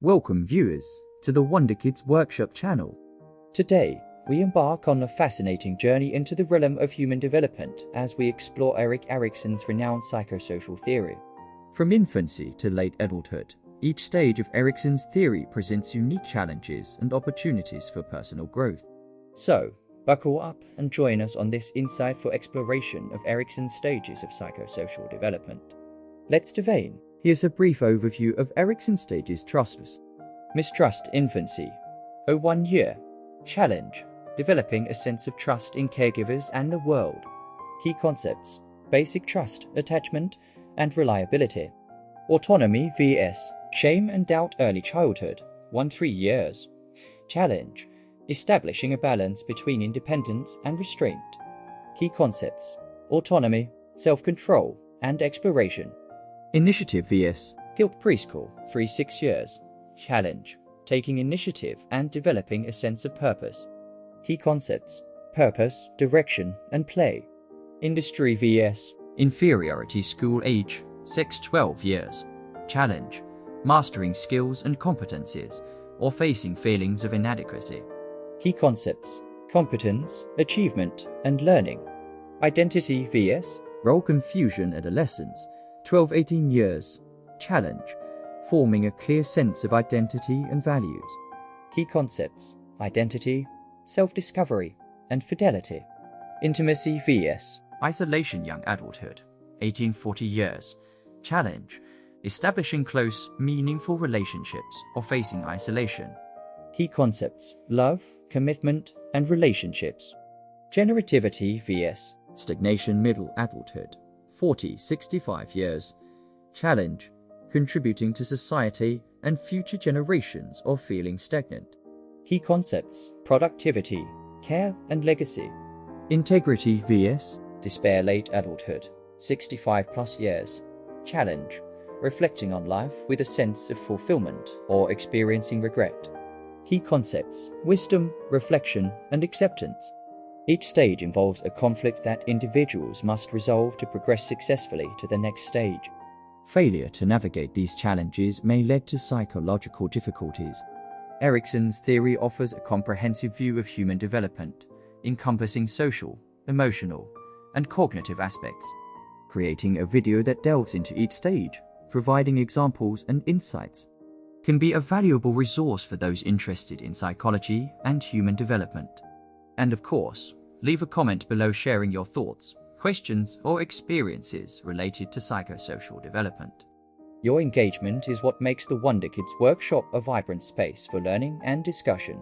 Welcome viewers to the WonderKids Workshop channel. Today, we embark on a fascinating journey into the realm of human development as we explore Erikson's renowned psychosocial theory. From infancy to late adulthood, each stage of Erikson's theory presents unique challenges and opportunities for personal growth. So, buckle up and join us on this insightful exploration of Erikson's stages of psychosocial development. Let's dive in. Here's a brief overview of Erikson's stages: trust, mistrust, infancy, 1 year, challenge, developing a sense of trust in caregivers and the world. Key concepts: basic trust, attachment, and reliability. Autonomy vs. shame and doubt, early childhood, 1-3 years. Challenge: establishing a balance between independence and restraint. Key concepts: autonomy, self-control, and exploration. Initiative vs. guilt, preschool, 3-6 years. Challenge: taking initiative and developing a sense of purpose. Key concepts: purpose, direction, and play. Industry vs. inferiority, school age, 6-12 years. Challenge: mastering skills and competencies, or facing feelings of inadequacy. Key concepts: competence, achievement, and learning. Identity vs. role confusion, adolescence, 12-18 years. Challenge: forming a clear sense of identity and values. Key concepts: identity, self-discovery, and fidelity. Intimacy vs. isolation, young adulthood, 18-40 years. Challenge: establishing close, meaningful relationships or facing isolation. Key concepts: love, commitment, and relationships. Generativity vs. stagnation, middle adulthood, 40-65 years. Challenge: contributing to society and future generations or feeling stagnant. Key concepts: productivity, care, and legacy. Integrity vs. despair, late adulthood, 65+ years. Challenge: reflecting on life with a sense of fulfillment or experiencing regret. Key concepts: wisdom, reflection, and acceptance. Each stage involves a conflict that individuals must resolve to progress successfully to the next stage. Failure to navigate these challenges may lead to psychological difficulties. Erikson's theory offers a comprehensive view of human development, encompassing social, emotional, and cognitive aspects. Creating a video that delves into each stage, providing examples and insights, can be a valuable resource for those interested in psychology and human development. And of course, leave a comment below sharing your thoughts, questions, or experiences related to psychosocial development. Your engagement is what makes the WonderKids Workshop a vibrant space for learning and discussion.